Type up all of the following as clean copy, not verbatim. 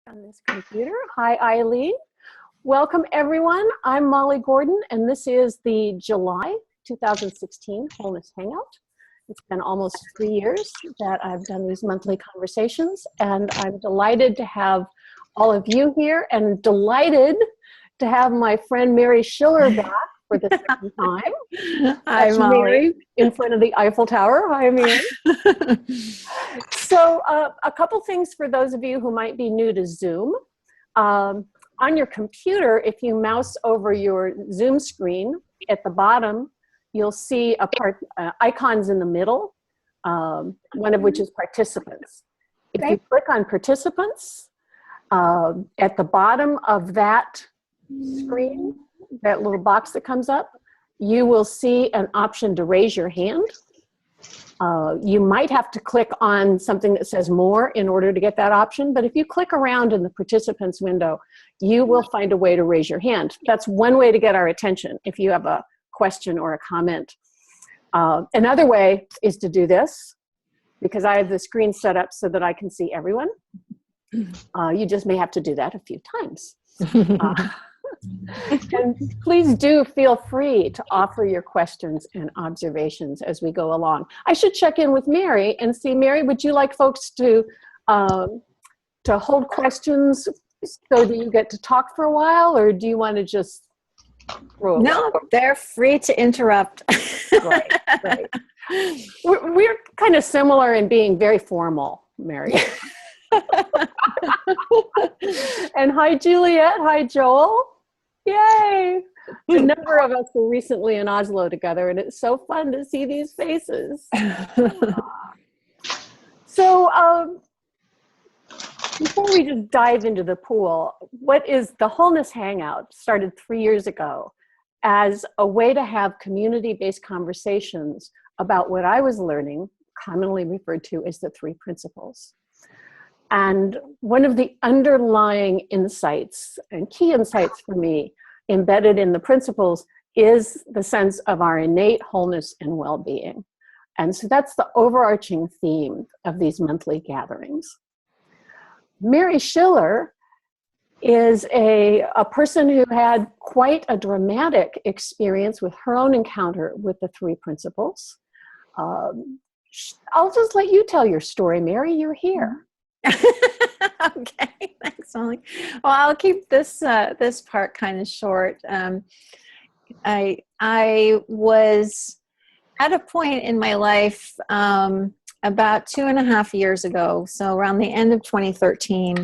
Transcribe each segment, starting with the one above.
On this computer. Hi, Eileen. Welcome, everyone. I'm Molly Gordon, and this is the July 2016 Wholeness Hangout. It's been almost 3 years that I've done these monthly conversations, and I'm delighted to have all of you here and delighted to have my friend Mary Schiller back for the second time. Hi, That's Molly. Mary in front of the Eiffel Tower. Hi, Mary. So a couple things for those of you who might be new to Zoom. On your computer, if you mouse over your Zoom screen, at the bottom, you'll see icons in the middle, one of which is participants. If you click on participants, at the bottom of that screen, that little box that comes up, you will see an option to raise your hand. You might have to click on something that says more in order to get that option, but if you click around in the participants window, you will find a way to raise your hand. That's one way to get our attention if you have a question or a comment. Another way is to do this, because I have the screen set up so that I can see everyone. You just may have to do that a few times. And please do feel free to offer your questions and observations as we go along. I should check in with Mary and see, Mary, would you like folks to hold questions so that you get to talk for a while, or do you want to just roll? No, they're free to interrupt. Right. We're kind of similar in being very formal, Mary. And hi, Juliet. Hi, Joel. Yay! A number of us were recently in Oslo together, and it's so fun to see these faces. So before we just dive into the pool, what is the Wholeness Hangout? Started 3 years ago as a way to have community-based conversations about what I was learning, commonly referred to as the three principles. And one of the underlying insights and key insights for me embedded in the principles is the sense of our innate wholeness and well-being. And so that's the overarching theme of these monthly gatherings. Mary Schiller is a person who had quite a dramatic experience with her own encounter with the three principles. I'll just let you tell your story, Mary. You're here. Okay, thanks, Molly. Well, I'll keep this this part kind of short. I was at a point in my life about 2.5 years ago, so around the end of 2013,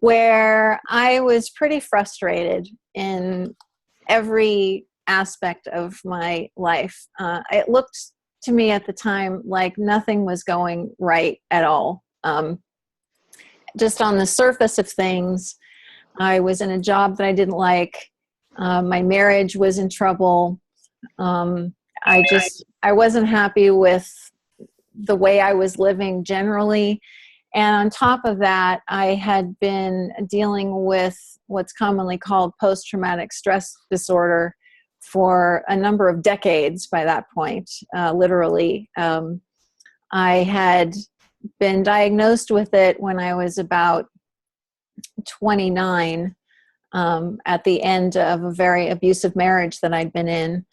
where I was pretty frustrated in every aspect of my life. It looked to me at the time like nothing was going right at all. Just on the surface of things, I was in a job that I didn't like. My marriage was in trouble. I wasn't happy with the way I was living generally. And on top of that, I had been dealing with what's commonly called post-traumatic stress disorder for a number of decades by that point, literally. I had been diagnosed with it when I was about 29, at the end of a very abusive marriage that I'd been in.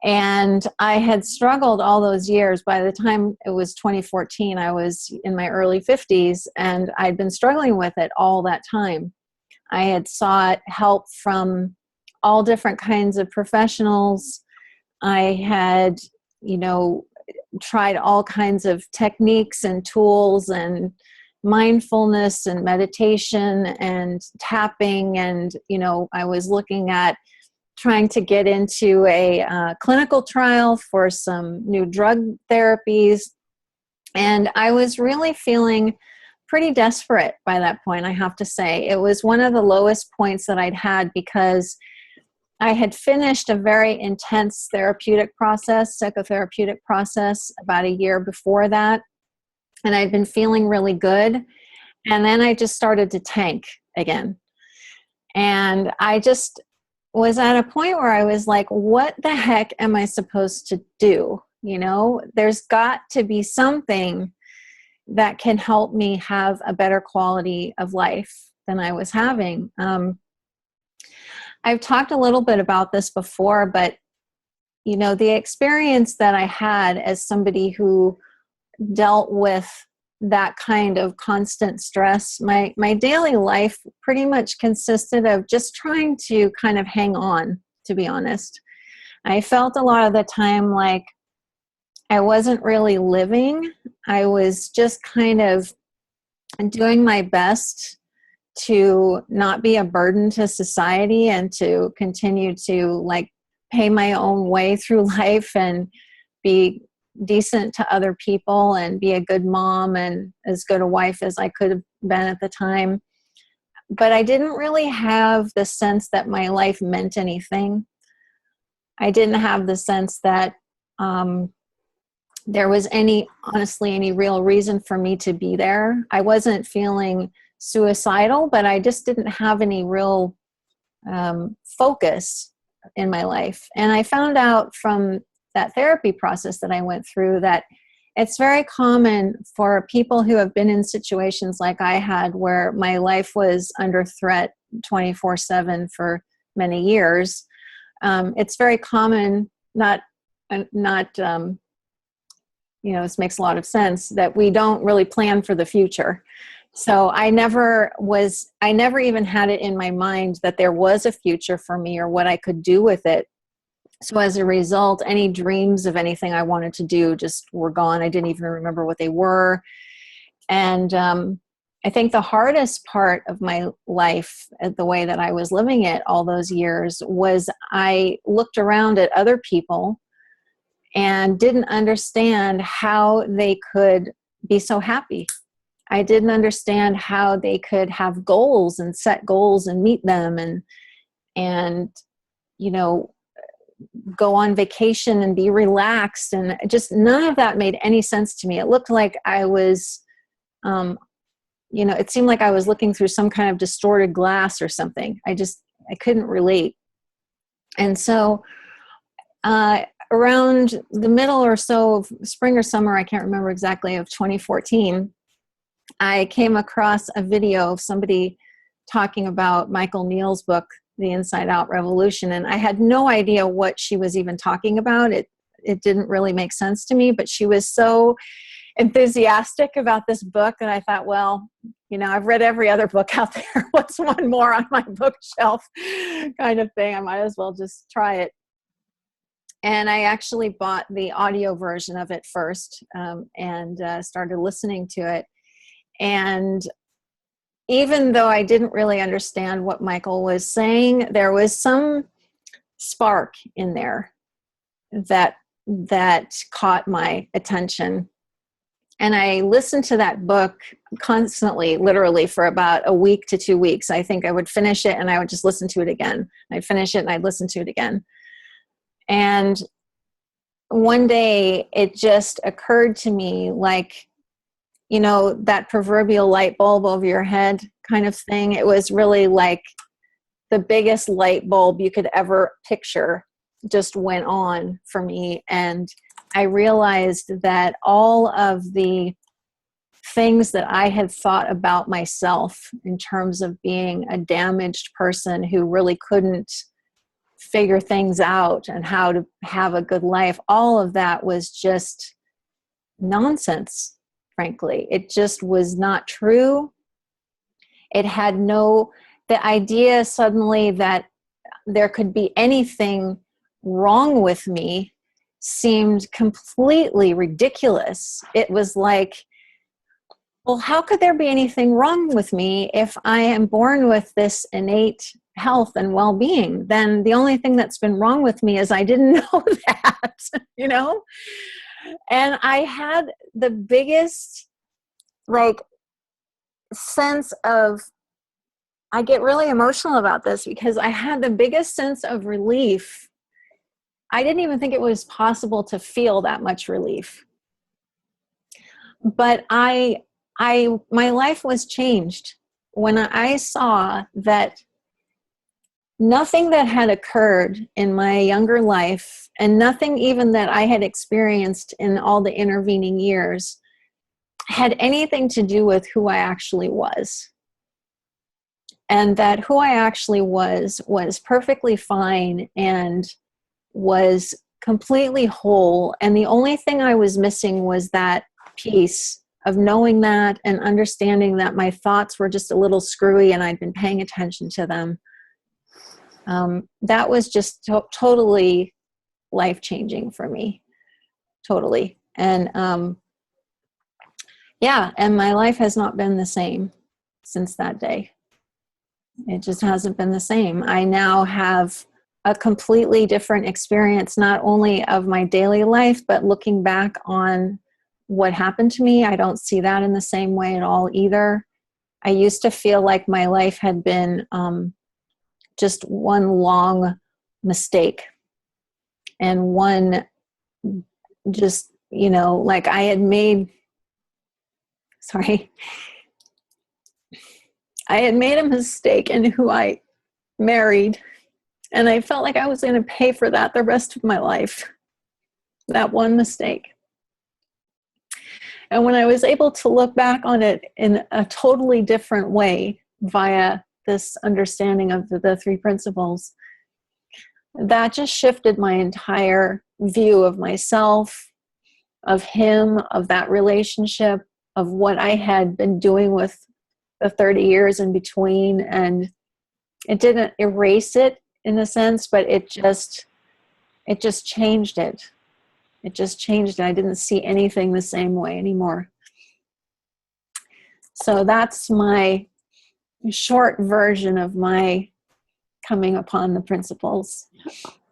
And I had struggled all those years. By the time it was 2014, I was in my early 50s, and I'd been struggling with it all that time. I had sought help from all different kinds of professionals. I had, tried all kinds of techniques and tools and mindfulness and meditation and tapping. And, I was looking at trying to get into a clinical trial for some new drug therapies. And I was really feeling pretty desperate by that point, I have to say. It was one of the lowest points that I'd had because I had finished a very intense psychotherapeutic process about a year before that. And I'd been feeling really good. And then I just started to tank again. And I just was at a point where I was like, what the heck am I supposed to do? There's got to be something that can help me have a better quality of life than I was having. I've talked a little bit about this before, but the experience that I had as somebody who dealt with that kind of constant stress, my daily life pretty much consisted of just trying to kind of hang on, to be honest. I felt a lot of the time like I wasn't really living. I was just kind of doing my best to not be a burden to society and to continue to like pay my own way through life and be decent to other people and be a good mom and as good a wife as I could have been at the time. But I didn't really have the sense that my life meant anything. I didn't have the sense that there was honestly any real reason for me to be there. I wasn't feeling suicidal, but I just didn't have any real focus in my life. And I found out from that therapy process that I went through that it's very common for people who have been in situations like I had, where my life was under threat 24/7 for many years. It's very common, this makes a lot of sense, that we don't really plan for the future. So I never even had it in my mind that there was a future for me or what I could do with it. So as a result, any dreams of anything I wanted to do just were gone. I didn't even remember what they were. And I think the hardest part of my life, the way that I was living it all those years, was I looked around at other people and didn't understand how they could be so happy. I didn't understand how they could have goals and set goals and meet them and go on vacation and be relaxed. And just none of that made any sense to me. It looked like I was, it seemed like I was looking through some kind of distorted glass or something. I couldn't relate. And so, around the middle or so of spring or summer, I can't remember exactly, of 2014, I came across a video of somebody talking about Michael Neal's book, The Inside Out Revolution. And I had no idea what she was even talking about. It didn't really make sense to me, but she was so enthusiastic about this book that I thought, well, I've read every other book out there. What's one more on my bookshelf kind of thing? I might as well just try it. And I actually bought the audio version of it first and started listening to it. And even though I didn't really understand what Michael was saying, there was some spark in there that caught my attention. And I listened to that book constantly, literally for about a week to 2 weeks. I think I would finish it and I would just listen to it again. I'd finish it and I'd listen to it again. And one day it just occurred to me, like, that proverbial light bulb over your head kind of thing. It was really like the biggest light bulb you could ever picture just went on for me. And I realized that all of the things that I had thought about myself in terms of being a damaged person who really couldn't figure things out and how to have a good life, all of that was just nonsense, frankly. It just was not true. It had the idea suddenly that there could be anything wrong with me seemed completely ridiculous. It was like, well, how could there be anything wrong with me if I am born with this innate health and well-being? Then the only thing that's been wrong with me is I didn't know that, And I had the biggest, sense of, I get really emotional about this because I had the biggest sense of relief. I didn't even think it was possible to feel that much relief. But my life was changed when I saw that nothing that had occurred in my younger life, and nothing even that I had experienced in all the intervening years, had anything to do with who I actually was. And that who I actually was perfectly fine and was completely whole. And the only thing I was missing was that piece of knowing that and understanding that my thoughts were just a little screwy and I'd been paying attention to them. That was just totally life-changing for me. Totally. And and my life has not been the same since that day. It just hasn't been the same. I now have a completely different experience, not only of my daily life, but looking back on what happened to me. I don't see that in the same way at all either. I used to feel like my life had been just one long mistake and one just, like I had made a mistake in who I married, and I felt like I was going to pay for that the rest of my life, that one mistake. And when I was able to look back on it in a totally different way via this understanding of the three principles, that just shifted my entire view of myself, of him, of that relationship, of what I had been doing with the 30 years in between. And it didn't erase it in a sense, but it just changed it. It just changed it. I didn't see anything the same way anymore. So that's my short version of my coming upon the principles.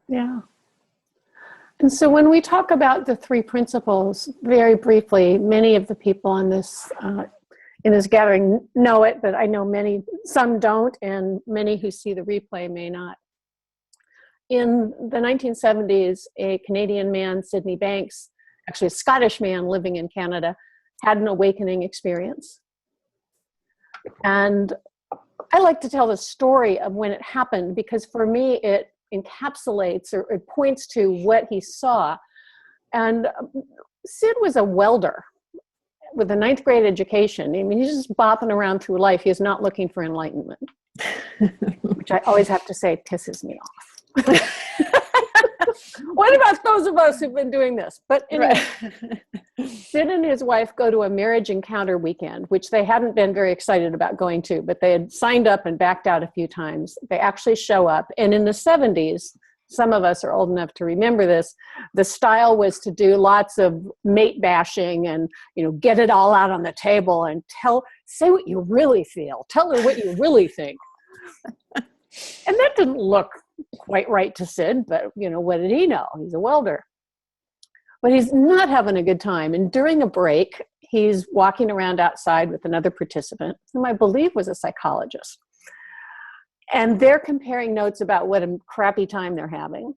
Yeah. And so when we talk about the three principles, very briefly, many of the people on this in this gathering know it, but I know some don't, and many who see the replay may not. In the 1970s, a Canadian man, Sydney Banks, actually a Scottish man living in Canada, had an awakening experience. And I like to tell the story of when it happened, because for me, it encapsulates or it points to what he saw. And Sid was a welder with a 9th grade education. I mean, he's just bopping around through life. He's not looking for enlightenment, which I always have to say pisses me off. What about those of us who've been doing this? But anyway, Sid and his wife go to a marriage encounter weekend, which they hadn't been very excited about going to, but they had signed up and backed out a few times. They actually show up. And in the 70s, some of us are old enough to remember this, the style was to do lots of mate bashing and, get it all out on the table and say what you really feel. Tell her what you really think. And that didn't look quite right to Sid, but what did he know? He's a welder. But he's not having a good time. And during a break, he's walking around outside with another participant, whom I believe was a psychologist. And they're comparing notes about what a crappy time they're having,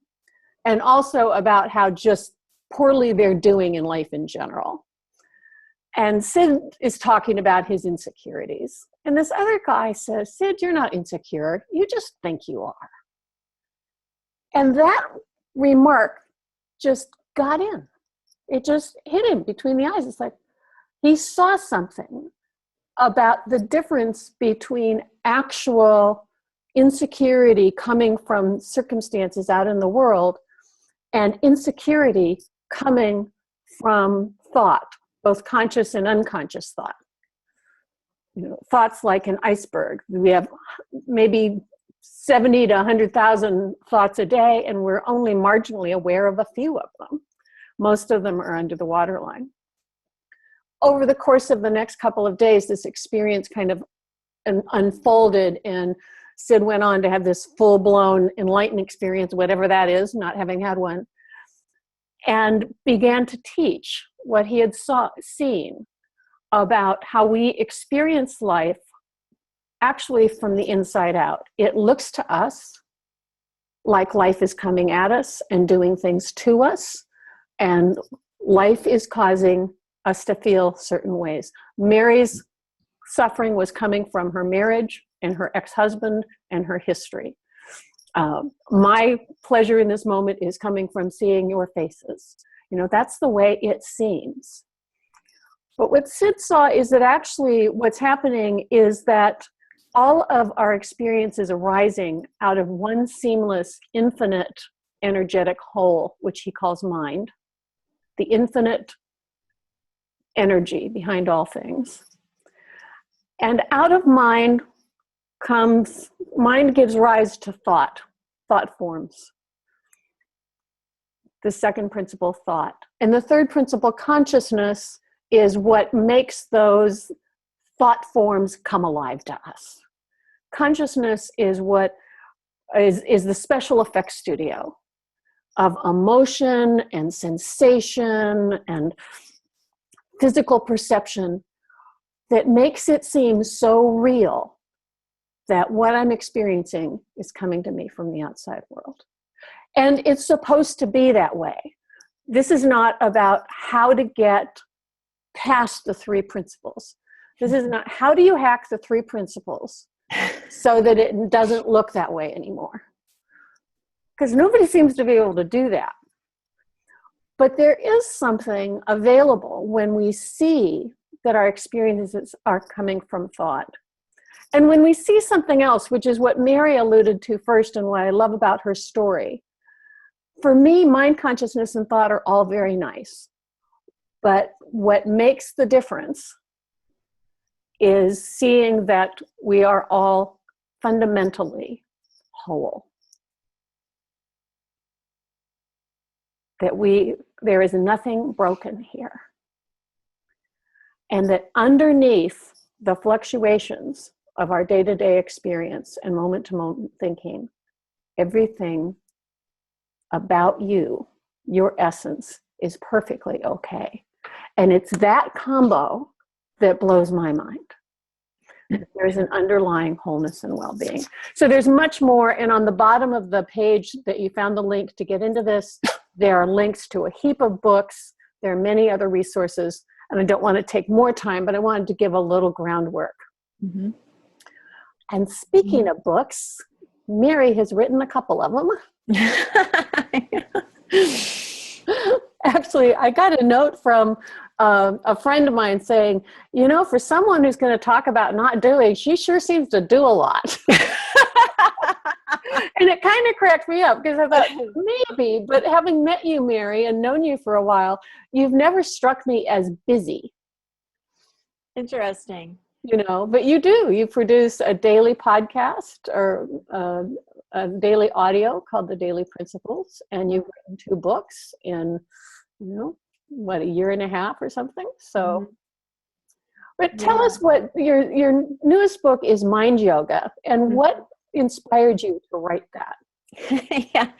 and also about how just poorly they're doing in life in general. And Sid is talking about his insecurities. And this other guy says, Sid, you're not insecure. You just think you are. And that remark just got in. It just hit him between the eyes. It's like he saw something about the difference between actual insecurity coming from circumstances out in the world and insecurity coming from thought, both conscious and unconscious thought. Thoughts like an iceberg. We have maybe 70 to 100,000 thoughts a day, and we're only marginally aware of a few of them. Most of them are under the waterline. Over the course of the next couple of days, this experience kind of unfolded, and Sid went on to have this full-blown enlightened experience, whatever that is, not having had one, and began to teach what he had seen about how we experience life actually from the inside out. It looks to us like life is coming at us and doing things to us, and life is causing us to feel certain ways. Mary's suffering was coming from her marriage and her ex-husband and her history. My pleasure in this moment is coming from seeing your faces. That's the way it seems. But what Sid saw is that actually what's happening is that all of our experiences arising out of one seamless, infinite, energetic whole, which he calls mind, the infinite energy behind all things. And out of mind gives rise to thought forms. The second principle, thought. And the third principle, consciousness, is what makes those thought forms come alive to us. Consciousness is what is the special effects studio of emotion and sensation and physical perception that makes it seem so real that what I'm experiencing is coming to me from the outside world. And it's supposed to be that way. This is not about how to get past the three principles. This is not, how do you hack the three principles so that it doesn't look that way anymore? Because nobody seems to be able to do that. But there is something available when we see that our experiences are coming from thought. And when we see something else, which is what Mary alluded to first and what I love about her story, for me, mind, consciousness, and thought are all very nice. But what makes the difference is seeing that we are all fundamentally whole. That there is nothing broken here. And that underneath the fluctuations of our day-to-day experience and moment-to-moment thinking, everything about you, your essence, is perfectly okay. And it's that combo that blows my mind. There's an underlying wholeness and well-being. So there's much more, and on the bottom of the page that you found the link to get into this, there are links to a heap of books. There are many other resources, and I don't want to take more time, but I wanted to give a little groundwork. Mm-hmm. And speaking of books, Mary has written a couple of them. Actually, I got a note from a friend of mine saying, you know, for someone who's going to talk about not doing, she sure seems to do a lot. And it kind of cracked me up because I thought, maybe, but having met you, Mary, and known you for a while, you've never struck me as busy. Interesting. You know, but you do. You produce a daily podcast or a daily audio called The Daily Principles, and you've written 2 books in, you know, what, a year and a half or something. So, but tell us what your newest book is, Mind Yoga, and what inspired you to write that? Yeah,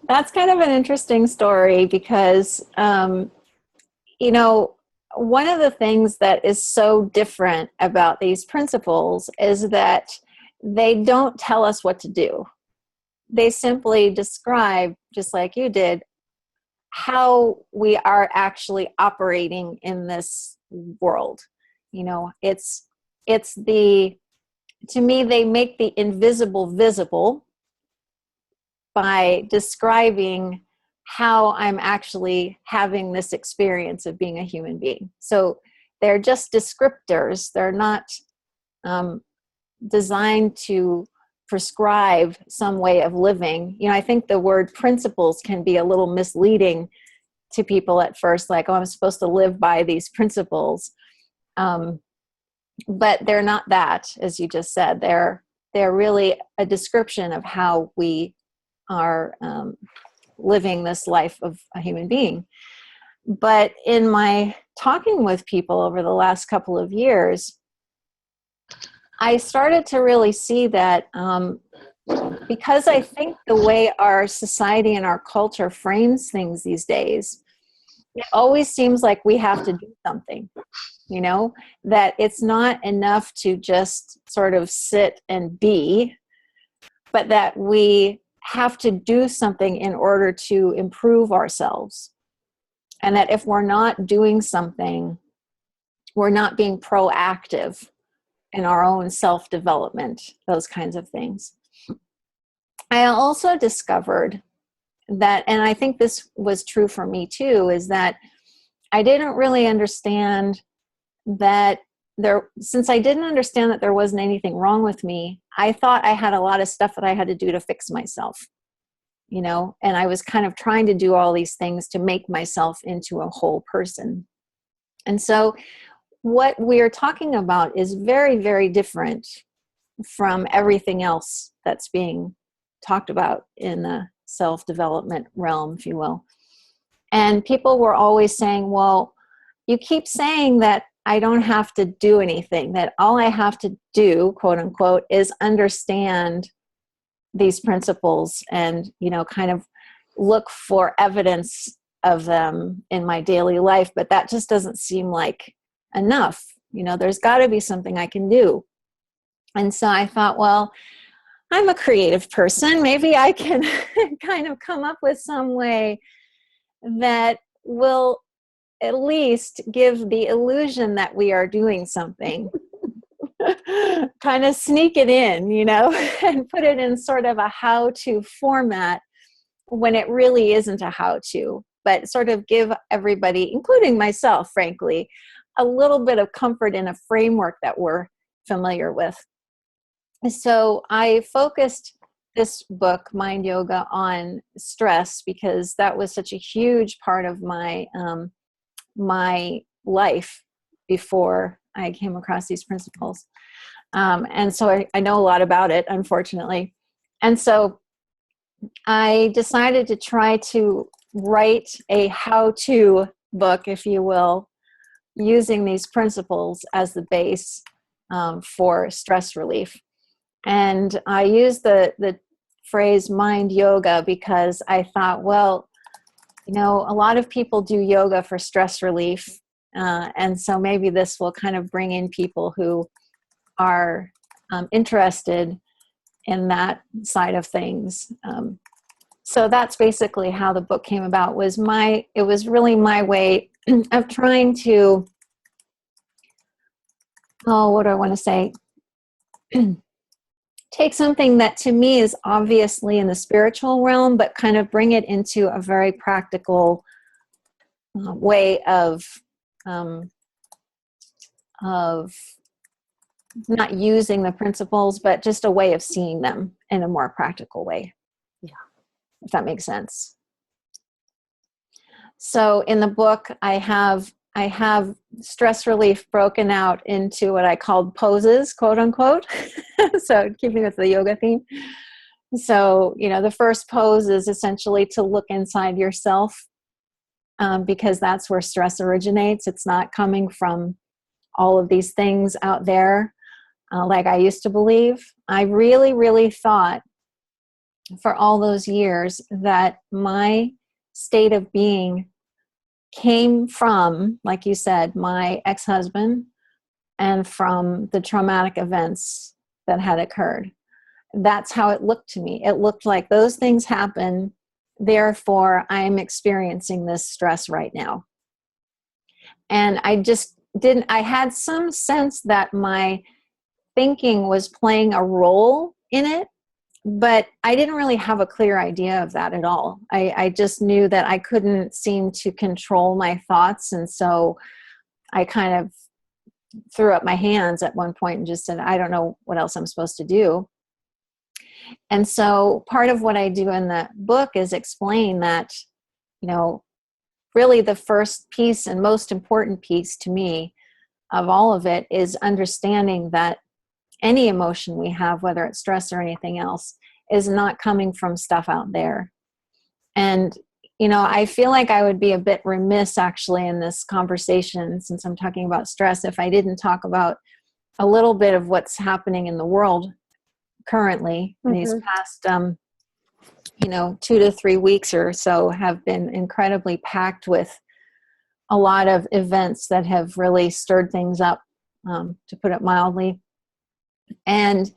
that's kind of an interesting story because, you know, one of the things that is so different about these principles is that they don't tell us what to do. They simply describe, just like you did, how we are actually operating in this world. You know, to me, they make the invisible visible by describing how I'm actually having this experience of being a human being. So they're just descriptors. They're not designed to prescribe some way of living. You know, I think the word principles can be a little misleading to people at first, like, oh, I'm supposed to live by these principles. But they're not that, as you just said. They're really a description of how we are living this life of a human being. But in my talking with people over the last couple of years, I started to really see that because I think the way our society and our culture frames things these days, it always seems like we have to do something, you know, that it's not enough to just sort of sit and be, but that we have to do something in order to improve ourselves. And that if we're not doing something, we're not being proactive in our own self-development, those kinds of things. I also discovered that, and I think this was true for me too, is that I didn't really understand that since I didn't understand that there wasn't anything wrong with me, I thought I had a lot of stuff that I had to do to fix myself, and I was kind of trying to do all these things to make myself into a whole person. And so what we're talking about is very, very different from everything else that's being talked about in the self-development realm, if you will. And people were always saying, well, you keep saying that I don't have to do anything, that all I have to do, quote unquote, is understand these principles and, kind of look for evidence of them in my daily life. But that just doesn't seem like enough. There's got to be something I can do. And so I thought, well, I'm a creative person. Maybe I can kind of come up with some way that will at least give the illusion that we are doing something. Kind of sneak it in, and put it in sort of a how-to format when it really isn't a how-to, but sort of give everybody, including myself, frankly, a little bit of comfort in a framework that we're familiar with. So I focused this book, Mind Yoga, on stress because that was such a huge part of my my life before I came across these principles. And so I know a lot about it, unfortunately. And so I decided to try to write a how-to book, if you will, using these principles as the base for stress relief. And I used the phrase mind yoga because I thought, well, a lot of people do yoga for stress relief. And so maybe this will kind of bring in people who are interested in that side of things. So that's basically how the book came about. It was really my way of trying to, what do I want to say? Take something that to me is obviously in the spiritual realm, but kind of bring it into a very practical way of not using the principles, but just a way of seeing them in a more practical way. Yeah. If that makes sense. So in the book, I have stress relief broken out into what I called poses, quote unquote. So keeping with the yoga theme. So, the first pose is essentially to look inside yourself because that's where stress originates. It's not coming from all of these things out there like I used to believe. I really, really thought for all those years that my state of being came from, like you said, my ex-husband and from the traumatic events that had occurred. That's how it looked to me. It looked like those things happen, therefore I'm experiencing this stress right now. And I had some sense that my thinking was playing a role in it, but I didn't really have a clear idea of that at all. I just knew that I couldn't seem to control my thoughts. And so I kind of threw up my hands at one point and just said, I don't know what else I'm supposed to do. And so part of what I do in the book is explain that, really the first piece and most important piece to me of all of it is understanding that any emotion we have, whether it's stress or anything else, is not coming from stuff out there. And, I feel like I would be a bit remiss actually in this conversation, since I'm talking about stress, if I didn't talk about a little bit of what's happening in the world currently. Mm-hmm. These past, 2 to 3 weeks or so have been incredibly packed with a lot of events that have really stirred things up, to put it mildly. And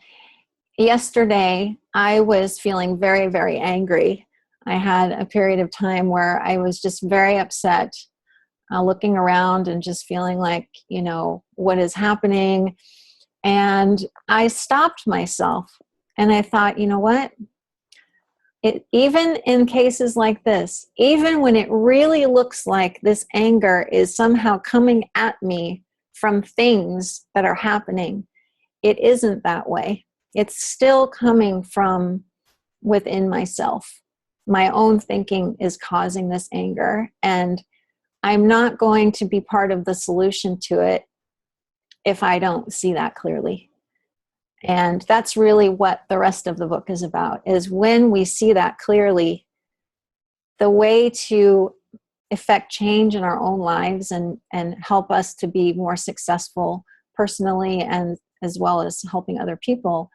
yesterday, I was feeling very, very angry. I had a period of time where I was just very upset, looking around and just feeling like, what is happening? And I stopped myself and I thought, you know what? even in cases like this, even when it really looks like this anger is somehow coming at me from things that are happening, it isn't that way. It's still coming from within myself. My own thinking is causing this anger, and I'm not going to be part of the solution to it if I don't see that clearly. And that's really what the rest of the book is about, is when we see that clearly, the way to effect change in our own lives and help us to be more successful personally and as well as helping other people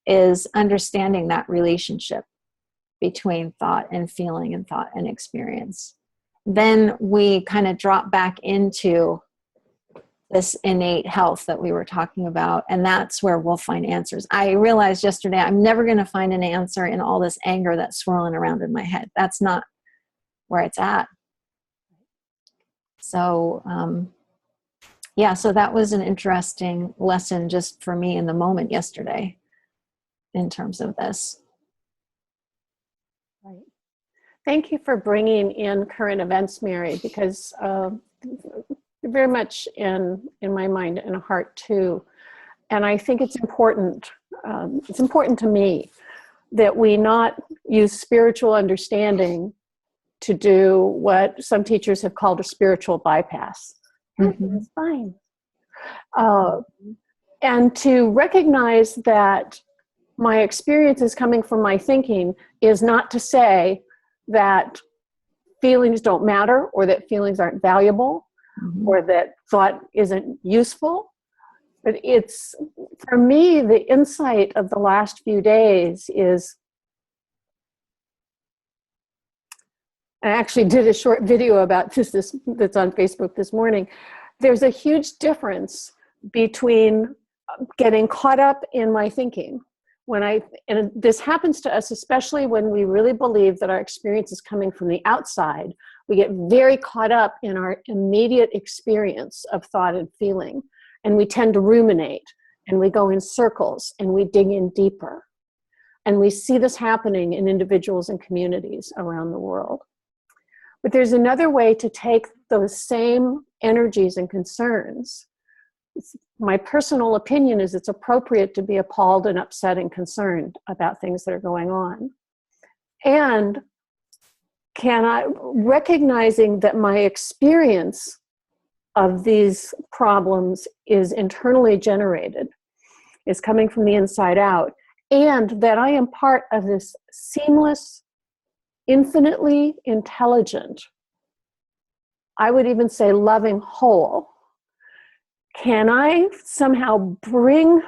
is understanding that relationship between thought and feeling and thought and experience. Then we kind of drop back into this innate health that we were talking about, and that's where we'll find answers. I realized yesterday I'm never going to find an answer in all this anger that's swirling around in my head. That's not where it's at. So, so that was an interesting lesson just for me in the moment yesterday in terms of this. Right. Thank you for bringing in current events, Mary, because very much in my mind and heart too. And I think it's important to me that we not use spiritual understanding to do what some teachers have called a spiritual bypass. Mm-hmm. It's fine. And to recognize that my experience is coming from my thinking is not to say that feelings don't matter or that feelings aren't valuable. Mm-hmm. Or that thought isn't useful. But it's, for me, the insight of the last few days is, I actually did a short video about this that's on Facebook this morning. There's a huge difference between getting caught up in my thinking. And this happens to us, especially when we really believe that our experience is coming from the outside. We get very caught up in our immediate experience of thought and feeling, and we tend to ruminate, and we go in circles, and we dig in deeper. And we see this happening in individuals and communities around the world. But there's another way to take those same energies and concerns. My personal opinion is it's appropriate to be appalled and upset and concerned about things that are going on. And recognizing that my experience of these problems is internally generated, is coming from the inside out, and that I am part of this seamless, infinitely intelligent, I would even say loving whole. Can I somehow bring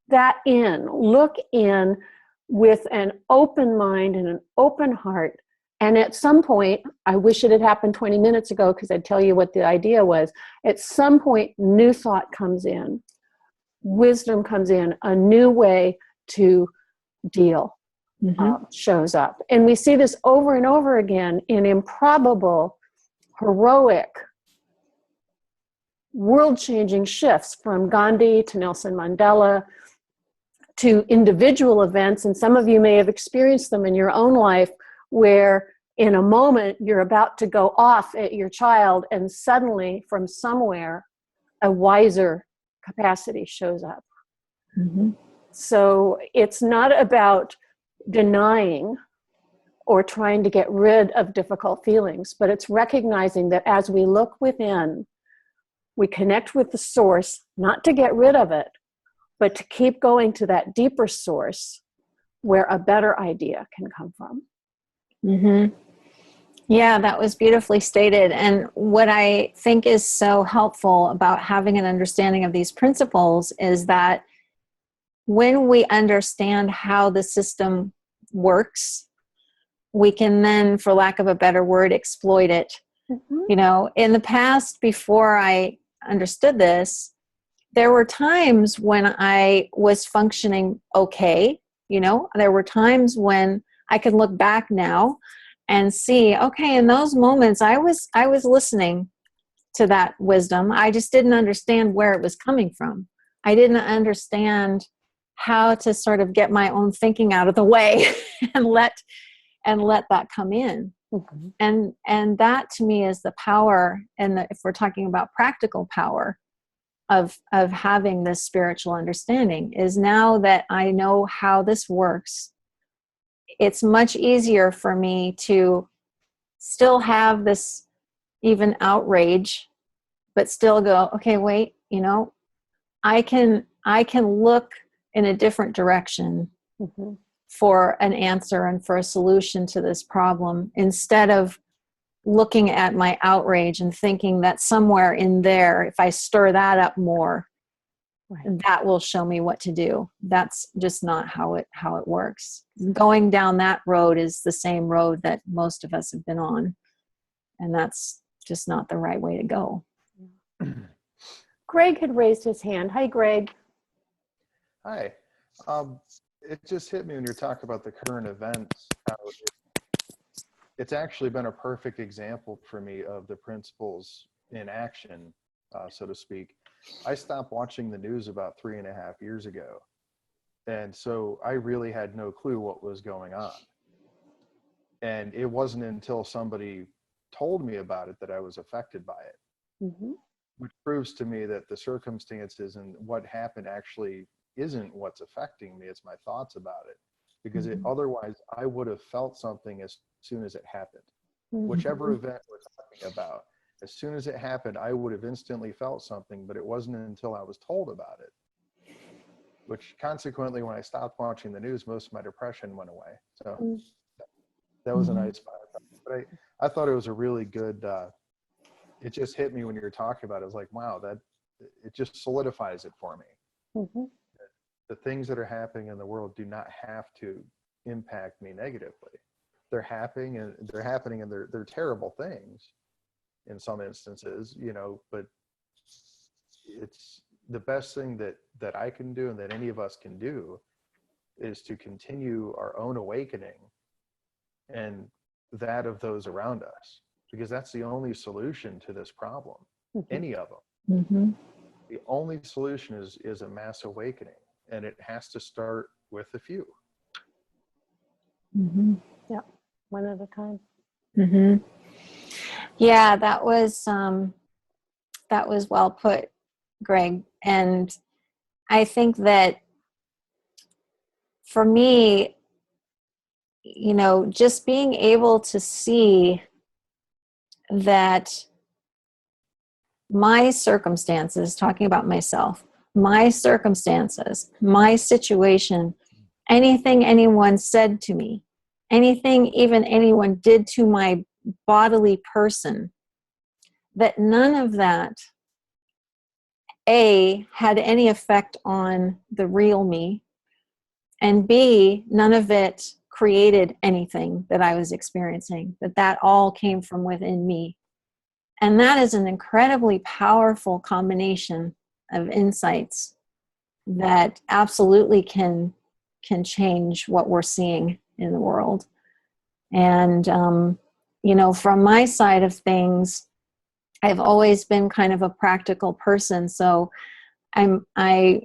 that in, look in with an open mind and an open heart? And at some point, I wish it had happened 20 minutes ago because I'd tell you what the idea was. At some point, new thought comes in, wisdom comes in, a new way to deal shows up. And we see this over and over again in improbable, heroic, world-changing shifts, from Gandhi to Nelson Mandela to individual events. And some of you may have experienced them in your own life, where in a moment you're about to go off at your child, and suddenly from somewhere a wiser capacity shows up. Mm-hmm. So it's not about denying or trying to get rid of difficult feelings, but it's recognizing that as we look within, we connect with the source, not to get rid of it, but to keep going to that deeper source where a better idea can come from. Mm-hmm. Yeah, that was beautifully stated. And what I think is so helpful about having an understanding of these principles is that when we understand how the system works, we can then, for lack of a better word, exploit it. Mm-hmm. You know, in the past, before I understood this, there were times when I was functioning okay. You know, there were times when I could look back now and see, okay, in those moments, I was listening to that wisdom. I just didn't understand where it was coming from. I didn't understand how to sort of get my own thinking out of the way and let that come in. Mm-hmm. And that to me is the power, and if we're talking about practical power of having this spiritual understanding, is now that I know how this works, it's much easier for me to still have this even outrage, but still go, okay, wait, I can look in a different direction Mm-hmm. for an answer and for a solution to this problem, instead of looking at my outrage and thinking that somewhere in there, if I stir that up more, Right. that will show me what to do. That's just not how it works. Going down that road is the same road that most of us have been on, and that's just not the right way to go. Greg had raised his hand. Hi, Greg. Hi. It just hit me when you're talking about the current events. How it's actually been a perfect example for me of the principles in action, so to speak. I stopped watching the news about 3.5 years ago. And so I really had no clue what was going on. And it wasn't until somebody told me about it that I was affected by it, Mm-hmm. which proves to me that the circumstances and what happened actually isn't what's affecting me. It's my thoughts about it. Because otherwise I would have felt something as soon as it happened. Mm-hmm. Whichever event we're talking about, as soon as it happened, I would have instantly felt something, but it wasn't until I was told about it. Which consequently, when I stopped watching the news, most of my depression went away. So that was a nice spot. But I thought it was a really good, it just hit me when you were talking about it. I was like, wow, it just solidifies it for me. Mm-hmm. The things that are happening in the world do not have to impact me negatively. They're happening and they're terrible things in some instances, but it's the best thing that I can do and that any of us can do is to continue our own awakening and that of those around us, because that's the only solution to this problem, any of them. Mm-hmm. The only solution is a mass awakening, and it has to start with a few. Mm-hmm. Yeah, one at a time. Mm-hmm. Yeah, that was well put, Greg. And I think that for me, just being able to see that my circumstances, talking about myself, my circumstances, my situation, anything anyone said to me, anything even anyone did to my bodily person, that none of that, A, had any effect on the real me, and B, none of it created anything that I was experiencing, that all came from within me. And that is an incredibly powerful combination of insights that absolutely can change what we're seeing in the world. And, from my side of things, I've always been kind of a practical person. So I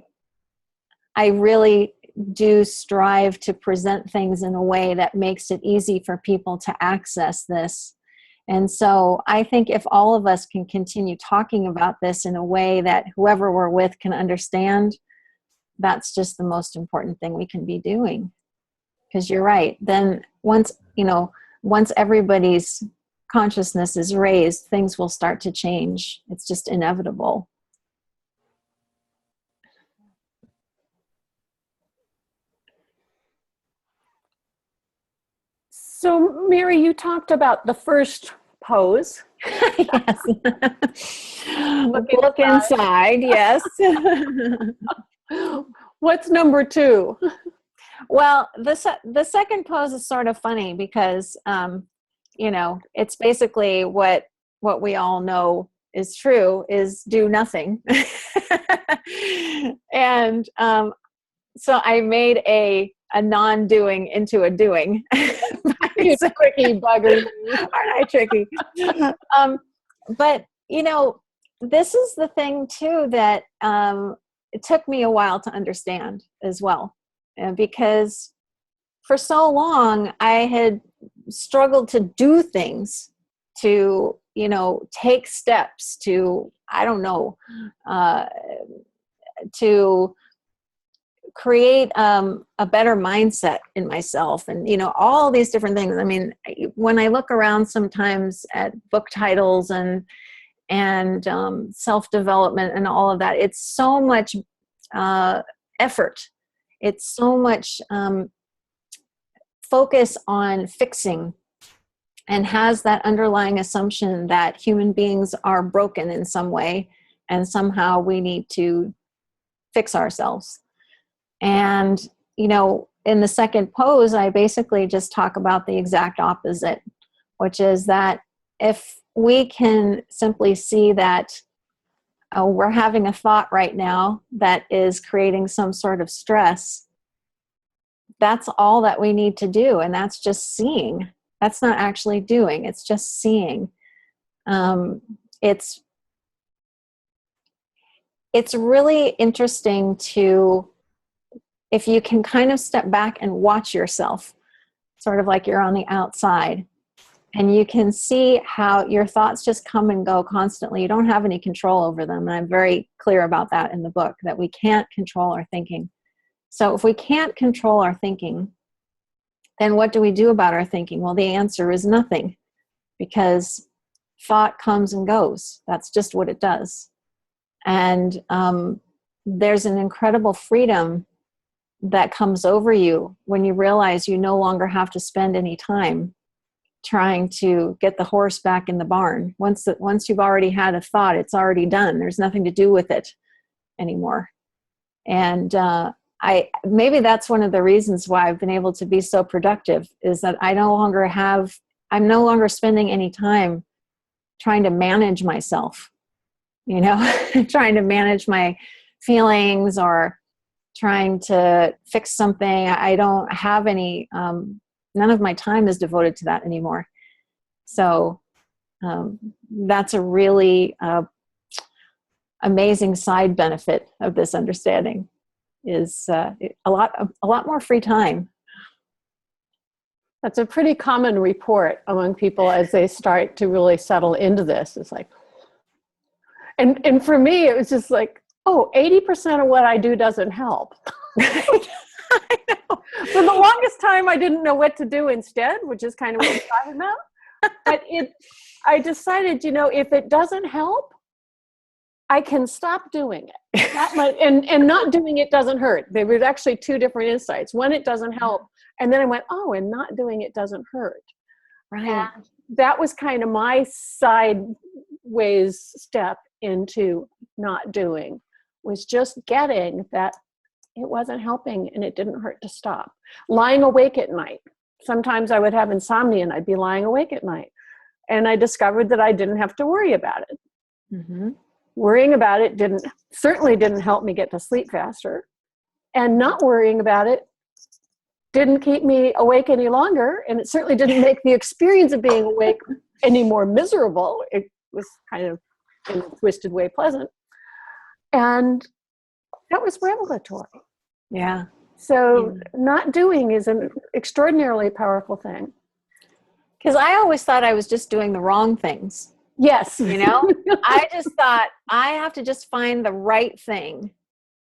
really do strive to present things in a way that makes it easy for people to access this. And so I think if all of us can continue talking about this in a way that whoever we're with can understand, that's just the most important thing we can be doing. Because you're right. Then once everybody's consciousness is raised, things will start to change. It's just inevitable. So, Mary, you talked about the first pose. Yes. Look inside. Yes. What's number 2? Well, the second pose is sort of funny because, it's basically what we all know is true, is do nothing. And so I made a non-doing into a doing. You tricky bugger. Aren't I tricky? But, this is the thing too, that it took me a while to understand as well. Because for so long, I had struggled to do things, to, take steps to, I don't know, to create a better mindset in myself, and all these different things. I mean, when I look around sometimes at book titles and self-development and all of that, it's so much effort. It's so much focus on fixing, and has that underlying assumption that human beings are broken in some way, and somehow we need to fix ourselves. And, in the second pose, I basically just talk about the exact opposite, which is that if we can simply see that we're having a thought right now that is creating some sort of stress, that's all that we need to do. And that's just seeing. That's not actually doing. It's just seeing. It's really interesting to, if you can kind of step back and watch yourself, sort of like you're on the outside, and you can see how your thoughts just come and go constantly. You don't have any control over them. And I'm very clear about that in the book, that we can't control our thinking. So if we can't control our thinking, then what do we do about our thinking? Well, the answer is nothing, because thought comes and goes. That's just what it does. And there's an incredible freedom that comes over you when you realize you no longer have to spend any time trying to get the horse back in the barn. Once you've already had a thought, it's already done. There's nothing to do with it anymore. And maybe that's one of the reasons why I've been able to be so productive, is that I'm no longer spending any time trying to manage myself, trying to manage my feelings or trying to fix something. I don't have any, none of my time is devoted to that anymore. So that's a really amazing side benefit of this understanding, is a lot more free time. That's a pretty common report among people as they start to really settle into this. It's like, and for me, it was just like, 80% of what I do doesn't help. I know. For the longest time, I didn't know what to do instead, which is kind of what we're talking about. But I decided, if it doesn't help, I can stop doing it. And not doing it doesn't hurt. There were actually two different insights. One, it doesn't help. And then I went, and not doing it doesn't hurt. Right. And that was kind of my sideways step into not doing, was just getting that it wasn't helping and it didn't hurt to stop. Lying awake at night. Sometimes I would have insomnia and I'd be lying awake at night. And I discovered that I didn't have to worry about it. Mm-hmm. Worrying about it certainly didn't help me get to sleep faster. And not worrying about it didn't keep me awake any longer. And it certainly didn't make the experience of being awake any more miserable. It was kind of, in a twisted way, pleasant. And that was revelatory. Yeah. So not doing is an extraordinarily powerful thing. Because I always thought I was just doing the wrong things. Yes. I just thought I have to just find the right thing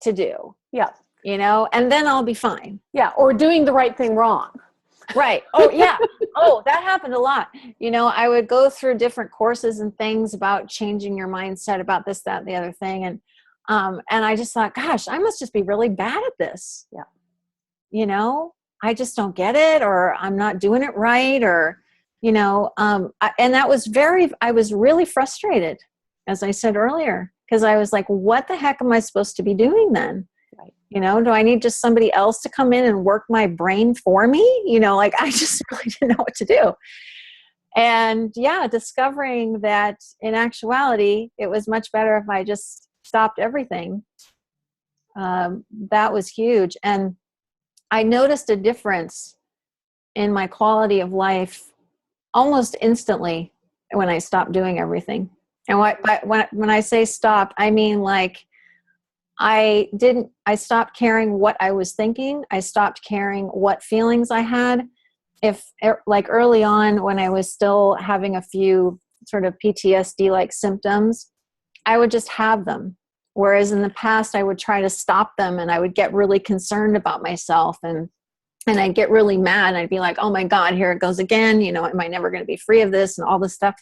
to do. Yeah. And then I'll be fine. Yeah. Or doing the right thing wrong. Right. Oh, yeah. Oh, that happened a lot. I would go through different courses and things about changing your mindset about this, that, and the other thing. And I just thought, gosh, I must just be really bad at this. Yeah. I just don't get it, or I'm not doing it right, or, and I was really frustrated, as I said earlier, because I was like, what the heck am I supposed to be doing then? Right. Do I need just somebody else to come in and work my brain for me? I just really didn't know what to do. And discovering that in actuality, it was much better if I just stopped everything. That was huge. And I noticed a difference in my quality of life almost instantly when I stopped doing everything. And when I say stopped, I mean, like, I stopped caring what I was thinking. I stopped caring what feelings I had. If like early on when I was still having a few sort of PTSD-like symptoms, I would just have them. Whereas in the past, I would try to stop them and I would get really concerned about myself and I'd get really mad. I'd be like, oh my God, here it goes again. You know, am I never going to be free of this and all this stuff?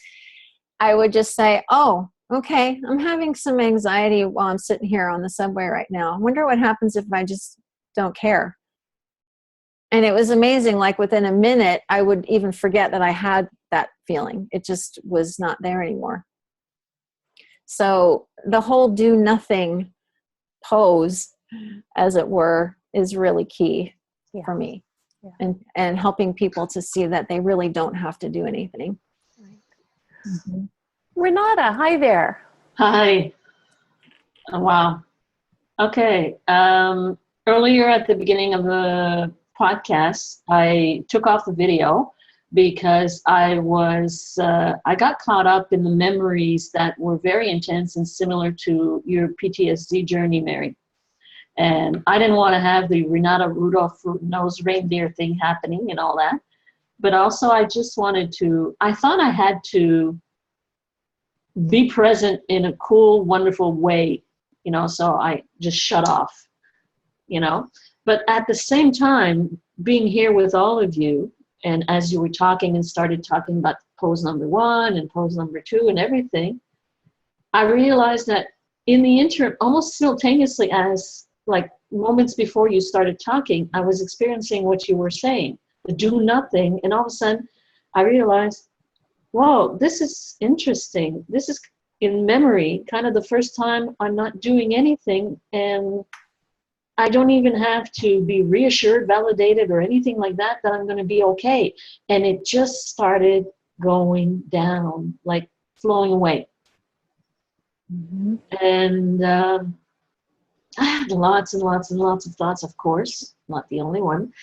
I would just say, oh, okay, I'm having some anxiety while I'm sitting here on the subway right now. I wonder what happens if I just don't care. And it was amazing. Like within a minute, I would even forget that I had that feeling. It just was not there anymore. So the whole do nothing pose, as it were, is really key for me. Yeah. And helping people to see that they really don't have to do anything. Right. Mm-hmm. Renata, hi there. Hi. Oh, wow. Okay. Earlier at the beginning of the podcast, I took off the video because I got caught up in the memories that were very intense and similar to your PTSD journey, Mary. And I didn't want to have the Renata Rudolph nose reindeer thing happening and all that. But also I thought I had to be present in a cool, wonderful way, you know, so I just shut off, you know. But at the same time, being here with all of you, and as you were talking and started talking about pose number 1 and pose number 2 and everything, I realized that in the interim, almost simultaneously as like moments before you started talking, I was experiencing what you were saying, the do nothing, and all of a sudden I realized, whoa, this is interesting. This is, in memory, kind of the first time I'm not doing anything, and I don't even have to be reassured, validated, or anything like that I'm going to be okay. And it just started going down, like flowing away. Mm-hmm. And I had lots and lots and lots of thoughts, of course, not the only one,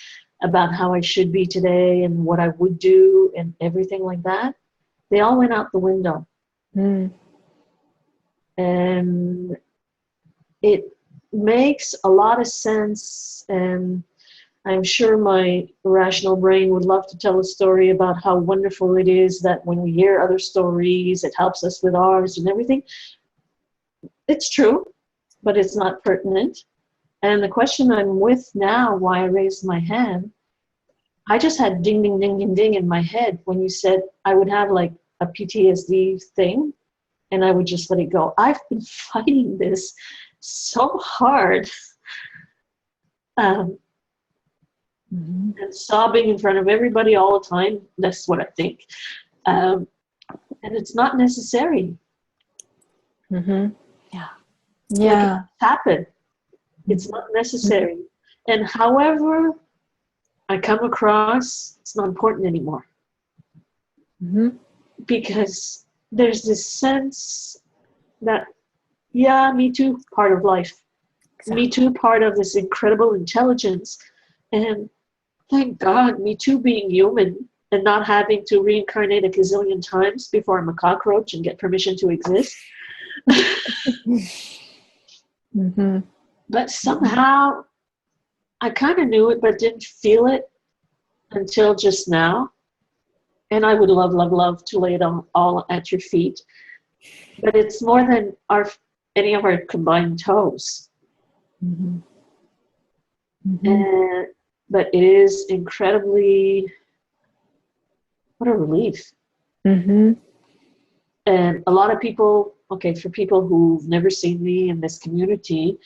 about how I should be today and what I would do and everything like that. They all went out the window. Mm. And it makes a lot of sense, and I'm sure my rational brain would love to tell a story about how wonderful it is that when we hear other stories, it helps us with ours and everything. It's true, but it's not pertinent. And the question I'm with now, why I raised my hand, I just had ding, ding, ding, ding, ding in my head when you said I would have like a PTSD thing and I would just let it go. I've been fighting this so hard. And sobbing in front of everybody all the time. That's what I think. And it's not necessary. Mm-hmm. Yeah. Yeah. Like, it's happened. It's not necessary. And however I come across, it's not important anymore. Mm-hmm. Because there's this sense that, yeah, me too, part of life. Exactly. Me too, part of this incredible intelligence. And thank God, me too being human and not having to reincarnate a gazillion times before I'm a cockroach and get permission to exist. Mm-hmm. But somehow I kind of knew it but didn't feel it until just now. And I would love, love, love to lay it all at your feet. But it's more than any of our combined toes. Mm-hmm. Mm-hmm. But it is incredibly, what a relief. Mm-hmm. And a lot of people, okay, for people who've never seen me in this community,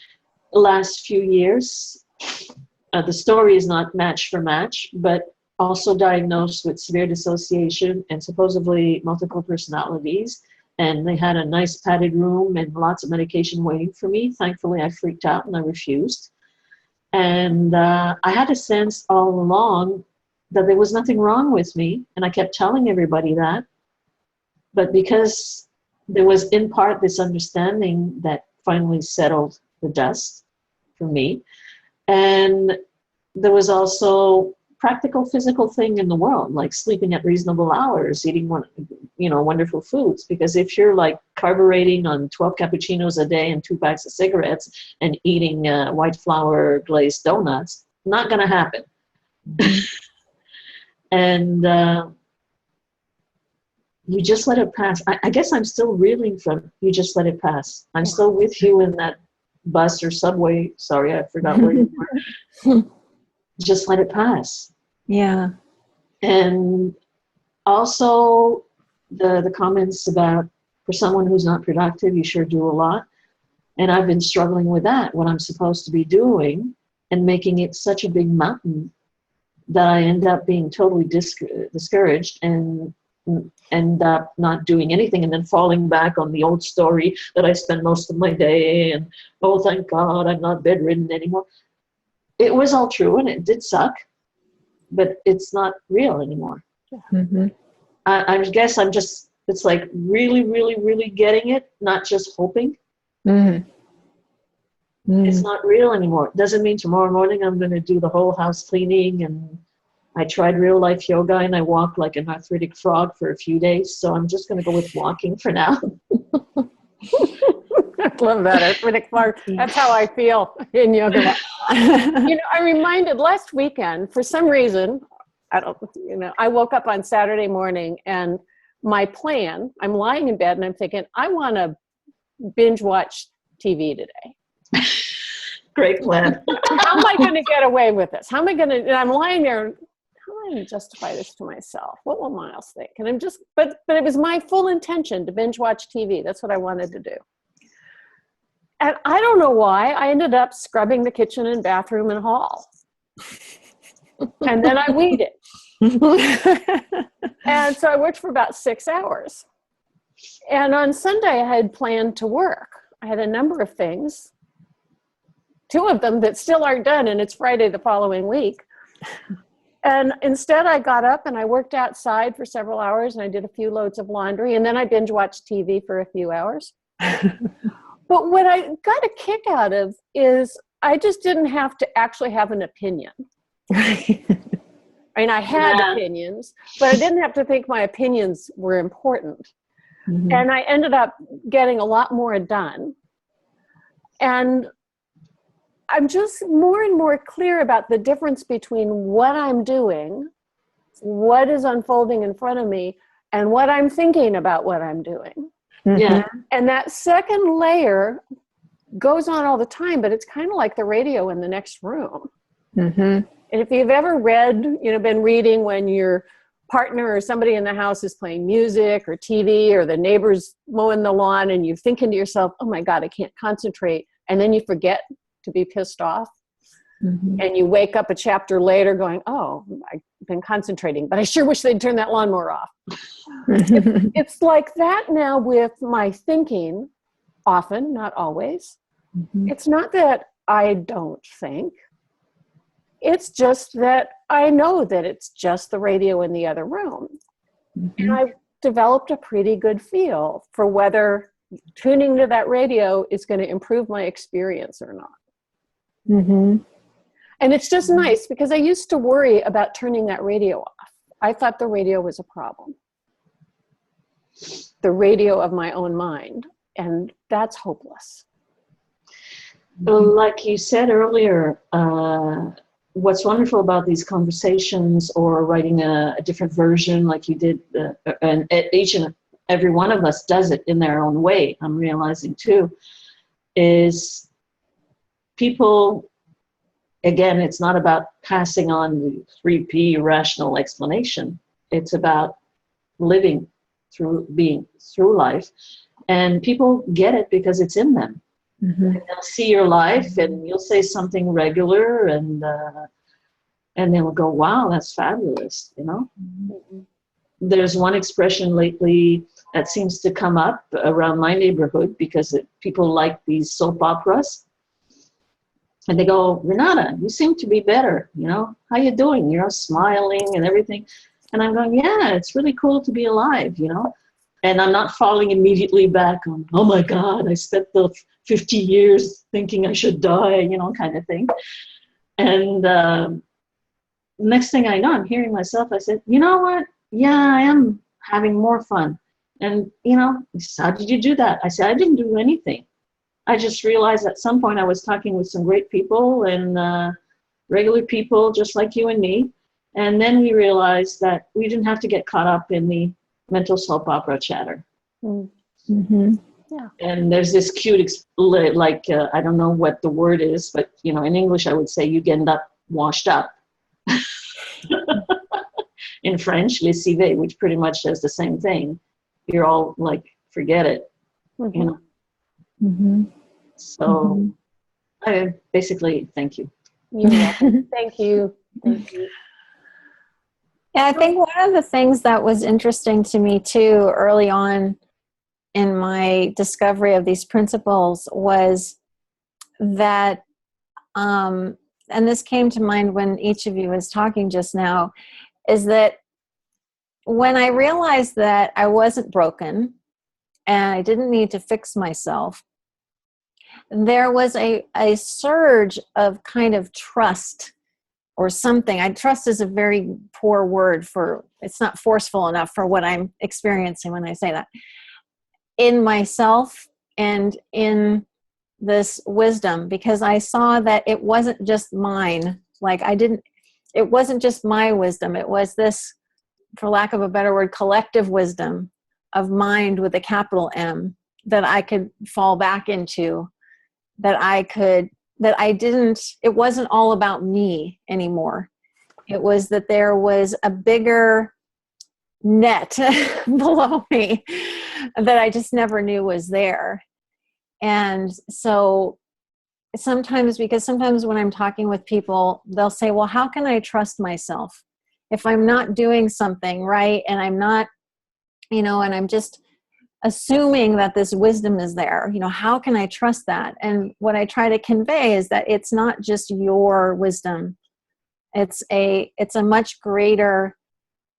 the last few years, the story is not match for match, but also diagnosed with severe dissociation and supposedly multiple personalities. And they had a nice padded room and lots of medication waiting for me. Thankfully, I freaked out and I refused. And I had a sense all along that there was nothing wrong with me. And I kept telling everybody that. But because there was in part this understanding that finally settled the dust for me. And there was also practical physical thing in the world, like sleeping at reasonable hours, eating wonderful foods. Because if you're like carbureting on 12 cappuccinos a day and 2 packs of cigarettes and eating white flour glazed donuts, not going to happen. And you just let it pass. I guess I'm still reeling from you just let it pass. I'm still with you in that bus or subway. Sorry, I forgot where you were. Just let it pass. Yeah. And also the comments about, for someone who's not productive, you sure do a lot. And I've been struggling with that, what I'm supposed to be doing, and making it such a big mountain that I end up being totally discouraged and end up not doing anything, and then falling back on the old story that I spend most of my day, and oh, thank God I'm not bedridden anymore. It was all true, and it did suck, but it's not real anymore. Mm-hmm. I guess I'm just, it's like really, really, really getting it, not just hoping. Mm-hmm. Mm-hmm. It's not real anymore. It doesn't mean tomorrow morning I'm going to do the whole house cleaning. And I tried real life yoga and I walked like an arthritic frog for a few days. So I'm just going to go with walking for now. I love that, arthritic frog. That's how I feel in yoga. I'm reminded last weekend, for some reason, I woke up on Saturday morning and my plan, I'm lying in bed and I'm thinking, I want to binge watch TV today. Great plan. How am I going to get away with this? How am I going to, and I'm lying there, how am I going to justify this to myself? What will Miles think? And I'm just, but it was my full intention to binge watch TV. That's what I wanted to do. And I don't know why, I ended up scrubbing the kitchen and bathroom and hall. And then I weeded. And so I worked for about 6 hours. And on Sunday, I had planned to work. I had a number of things, 2 of them that still aren't done, and it's Friday the following week. And instead, I got up and I worked outside for several hours, and I did a few loads of laundry, and then I binge watched TV for a few hours. But what I got a kick out of is I just didn't have to actually have an opinion. I mean, I had opinions, but I didn't have to think my opinions were important. Mm-hmm. And I ended up getting a lot more done. And I'm just more and more clear about the difference between what I'm doing, what is unfolding in front of me, and what I'm thinking about what I'm doing. Mm-hmm. Yeah. And that second layer goes on all the time, but it's kind of like the radio in the next room. Mm-hmm. And if you've ever read, been reading when your partner or somebody in the house is playing music or TV or the neighbor's mowing the lawn and you're thinking to yourself, oh my God, I can't concentrate. And then you forget to be pissed off. Mm-hmm. And you wake up a chapter later going, oh, I've been concentrating, but I sure wish they'd turn that lawnmower off. It's like that now with my thinking, often, not always. Mm-hmm. It's not that I don't think. It's just that I know that it's just the radio in the other room. Mm-hmm. And I've developed a pretty good feel for whether tuning to that radio is going to improve my experience or not. Mm-hmm. And it's just nice because I used to worry about turning that radio off. I thought the radio was a problem. The radio of my own mind. And that's hopeless. Like you said earlier, what's wonderful about these conversations or writing a different version like you did, and each and every one of us does it in their own way, I'm realizing too, is people, again, it's not about passing on the 3P rational explanation. It's about living through life. And people get it because it's in them. Mm-hmm. And they'll see your life and you'll say something regular and they'll go, wow, that's fabulous, Mm-hmm. There's one expression lately that seems to come up around my neighborhood because people like these soap operas. And they go, Renata, you seem to be better, how you doing? You're smiling and everything. And I'm going, yeah, it's really cool to be alive, And I'm not falling immediately back on, oh my God, I spent the 50 years thinking I should die, kind of thing. And next thing I know, I'm hearing myself. I said, you know what? Yeah, I am having more fun. And, he said, how did you do that? I said, I didn't do anything. I just realized at some point I was talking with some great people and regular people just like you and me. And then we realized that we didn't have to get caught up in the mental soap opera chatter. Mm-hmm. Yeah. And there's this cute, I don't know what the word is, but, in English I would say you end up washed up. In French, lessivé, which pretty much says the same thing. You're all like, forget it. Mm-hmm. So I basically, thank you. You're welcome. Thank you. Thank you. Yeah, I think one of the things that was interesting to me too early on in my discovery of these principles was that, and this came to mind when each of you was talking just now, is that when I realized that I wasn't broken and I didn't need to fix myself, there was a surge of kind of trust or something. Trust is a very poor word it's not forceful enough for what I'm experiencing when I say that. In myself and in this wisdom, because I saw that it wasn't just mine. It wasn't just my wisdom. It was this, for lack of a better word, collective wisdom of mind with a capital M that I could fall back into, it wasn't all about me anymore. It was that there was a bigger net below me that I just never knew was there. And so sometimes when I'm talking with people, they'll say, well, how can I trust myself if I'm not doing something right and I'm not, and I'm just assuming that this wisdom is there, how can I trust that? And what I try to convey is that it's not just your wisdom. It's a much greater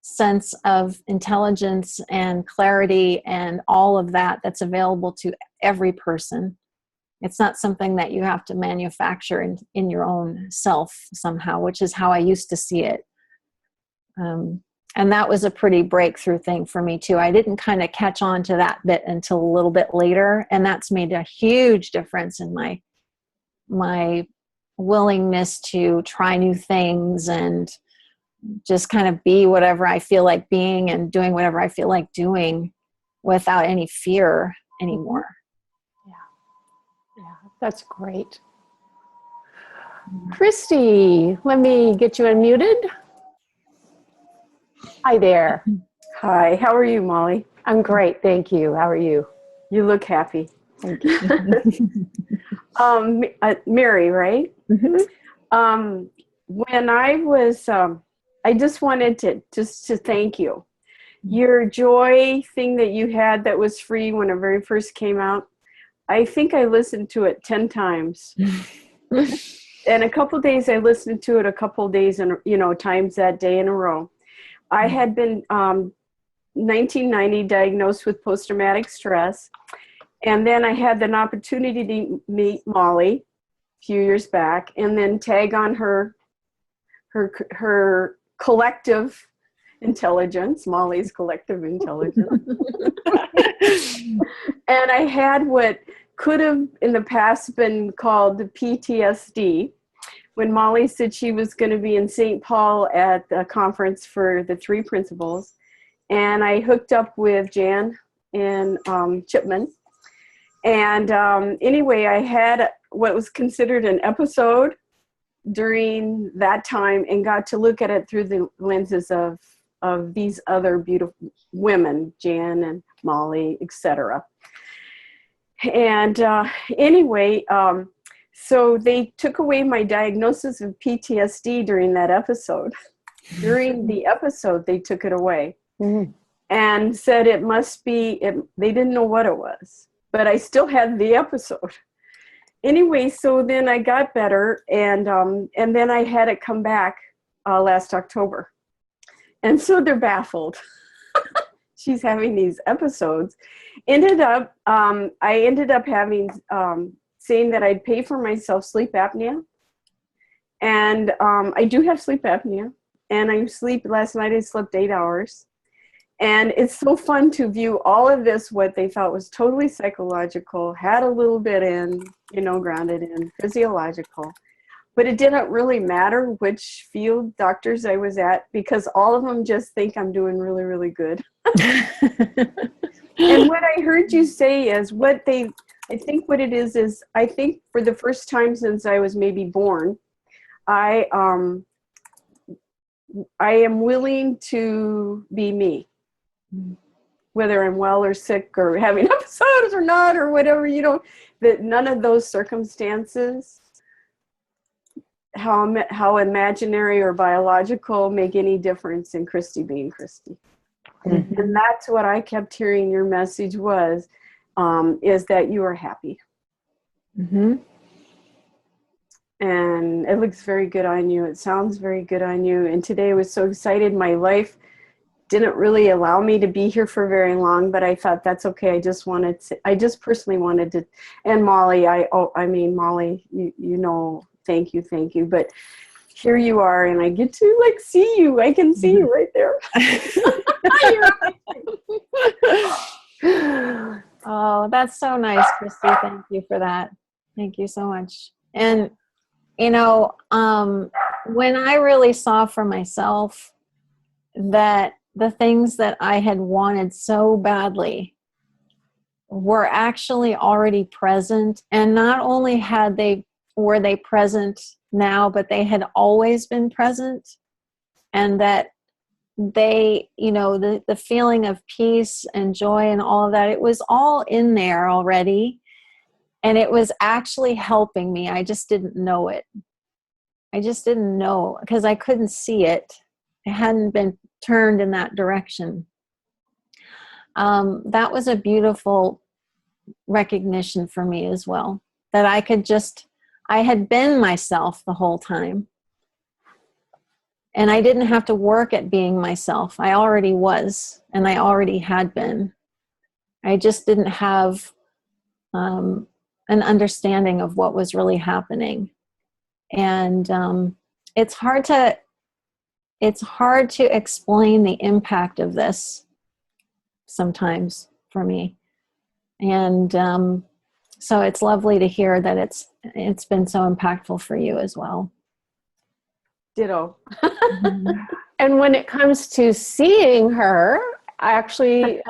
sense of intelligence and clarity and all of that's available to every person. It's not something that you have to manufacture in your own self somehow, which is how I used to see it. And that was a pretty breakthrough thing for me too. I didn't kind of catch on to that bit until a little bit later. And that's made a huge difference in my willingness to try new things and just kind of be whatever I feel like being and doing whatever I feel like doing without any fear anymore. Yeah, that's great. Christy, let me get you unmuted. Hi there. Hi, how are you, Molly? I'm great, thank you. How are you? You look happy. Thank you. Mary, right? Mm-hmm. When I was, I just wanted to thank you. Your joy thing that you had that was free when it very first came out, I think I listened to it 10 times. And a couple days I listened to it a couple days and times that day in a row. I had been 1990 diagnosed with post-traumatic stress, and then I had an opportunity to meet Molly a few years back, and then tag on her collective intelligence, Molly's collective intelligence. And I had what could have in the past been called PTSD. When Molly said she was going to be in St. Paul at the conference for the 3 principles, and I hooked up with Jan and Chipman. And anyway, I had what was considered an episode during that time and got to look at it through the lenses of these other beautiful women, Jan and Molly, etc. And anyway, so they took away my diagnosis of PTSD during that episode. During the episode, they took it away and said it must be, they didn't know what it was, but I still had the episode. Anyway, so then I got better, and then I had it come back last October. And so they're baffled. She's having these episodes. I ended up having, saying that I'd pay for myself sleep apnea. And I do have sleep apnea. and last night I slept 8 hours. And it's so fun to view all of this, what they thought was totally psychological, had a little bit in, grounded in physiological. But it didn't really matter which field doctors I was at, because all of them just think I'm doing really, really good. And what I heard you say is I think what it is I think for the first time since I was maybe born, I am willing to be me. Whether I'm well or sick or having episodes or not or whatever, that none of those circumstances, how imaginary or biological, make any difference in Christy being Christy. Mm-hmm. And that's what I kept hearing your message was, is that you are happy. Mm-hmm. And it looks very good on you. It sounds very good on you. And today I was so excited. My life didn't really allow me to be here for very long, but I thought that's okay. I just personally wanted to, and Molly, Molly, thank you. But here you are, and I get to see you. I can see you right there. Oh, that's so nice, Christy. Thank you for that. Thank you so much. And, when I really saw for myself that the things that I had wanted so badly were actually already present, and not only were they present now, but they had always been present, and that they, the feeling of peace and joy and all of that, it was all in there already, and it was actually helping me. I just didn't know it. I just didn't know, because I couldn't see it. It hadn't been turned in that direction. That was a beautiful recognition for me as well, that I had been myself the whole time, and I didn't have to work at being myself. I already was, and I already had been. I just didn't have an understanding of what was really happening. And it's hard to explain the impact of this sometimes for me. And so it's lovely to hear that it's been so impactful for you as well. Ditto. And when it comes to seeing her, actually,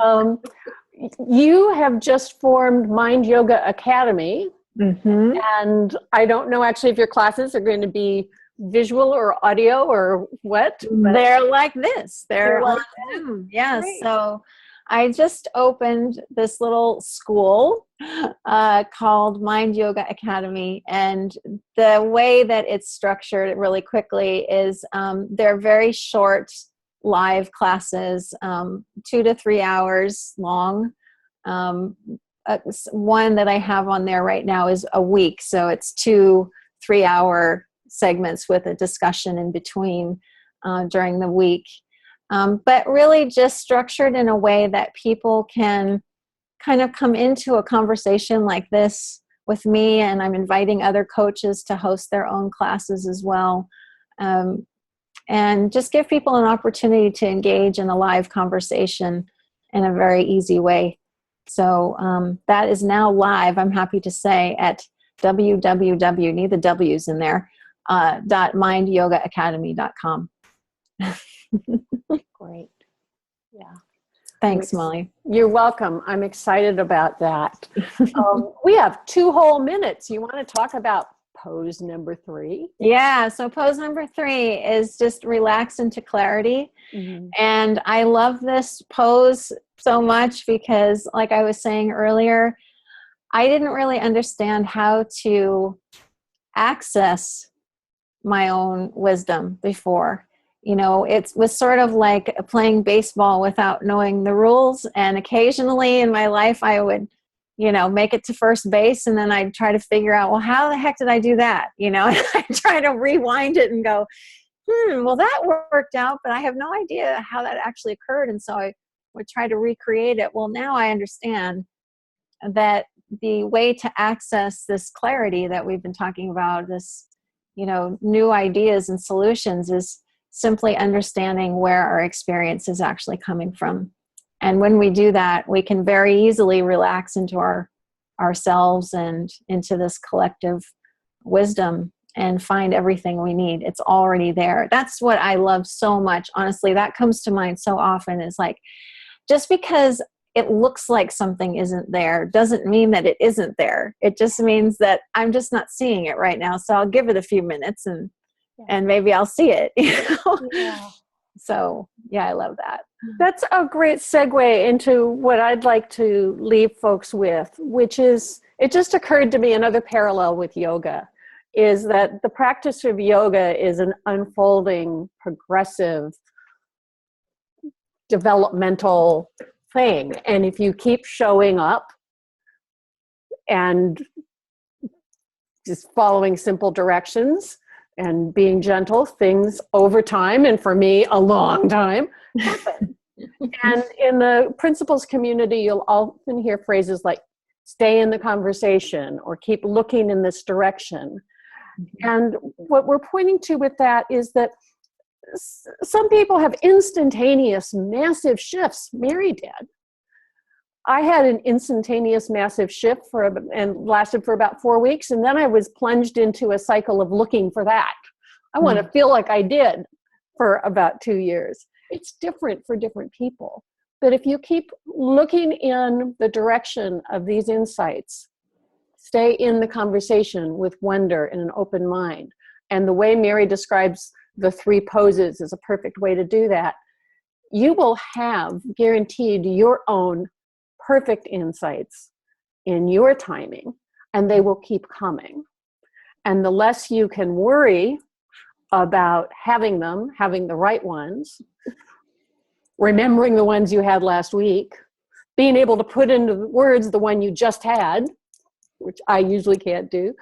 you have just formed Mind Yoga Academy. Mm-hmm. And I don't know actually if your classes are going to be visual or audio or what. They're like this. They're on Zoom. Yes. Great. So I just opened this little school called Mind Yoga Academy. And the way that it's structured really quickly is they're very short live classes, 2 to 3 hours long. One that I have on there right now is a week. So it's 2 3-hour segments with a discussion in between during the week. But really just structured in a way that people can kind of come into a conversation like this with me, and I'm inviting other coaches to host their own classes as well. And just give people an opportunity to engage in a live conversation in a very easy way. So that is now live, I'm happy to say, at www, need the W's in there, .mindyogaacademy.com. Great. Yeah. Thanks, Molly. You're welcome. I'm excited about that. We have 2 whole minutes. You want to talk about pose number 3? Yeah. So pose number 3 is just relax into clarity. Mm-hmm. And I love this pose so much because, like I was saying earlier, I didn't really understand how to access my own wisdom before. It was sort of like playing baseball without knowing the rules. And occasionally in my life, I would, make it to first base, and then I'd try to figure out, well, how the heck did I do that? And I try to rewind it and go, well, that worked out, but I have no idea how that actually occurred. And so I would try to recreate it. Well, now I understand that the way to access this clarity that we've been talking about, this, new ideas and solutions, is simply understanding where our experience is actually coming from. And when we do that, we can very easily relax into ourselves and into this collective wisdom and find everything we need. It's already there. That's what I love so much. Honestly, that comes to mind so often, is like, just because it looks like something isn't there doesn't mean that it isn't there. It just means that I'm just not seeing it right now. So I'll give it a few minutes and maybe I'll see it. Yeah. So yeah, I love that. That's a great segue into what I'd like to leave folks with, which is, it just occurred to me, another parallel with yoga is that the practice of yoga is an unfolding, progressive, developmental thing. And if you keep showing up and just following simple directions and being gentle, things over time, and for me, a long time, happen. And in the principles community, you'll often hear phrases like, stay in the conversation, or keep looking in this direction. And what we're pointing to with that is that some people have instantaneous, massive shifts. Mary did. I had an instantaneous, massive shift and lasted for about 4 weeks. And then I was plunged into a cycle of looking for that. I want to feel like I did for about 2 years. It's different for different people. But if you keep looking in the direction of these insights, stay in the conversation with wonder and an open mind. And the way Mary describes the 3 poses is a perfect way to do that. You will have guaranteed your own perfect insights in your timing, and they will keep coming. And the less you can worry about having the right ones, remembering the ones you had last week, being able to put into words the one you just had, which I usually can't do,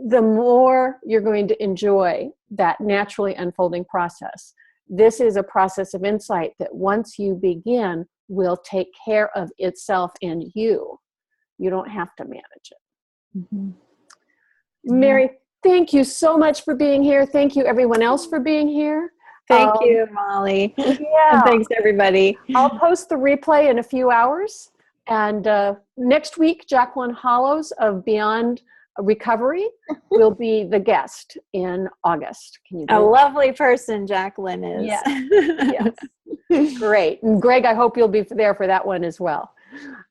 the more you're going to enjoy that naturally unfolding process. This is a process of insight that once you begin will take care of itself and you. You don't have to manage it. Mm-hmm. Mary, thank you so much for being here. Thank you everyone else for being here. Thank you, Molly. Yeah. And thanks everybody. I'll post the replay in a few hours. And next week, Jacqueline Hollows of Beyond Recovery will be the guest in August. Can you? A lovely person Jacqueline is. Yes. Yes. Great. And Greg, I hope you'll be there for that one as well.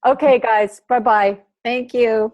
Okay, guys. Bye-bye. Thank you.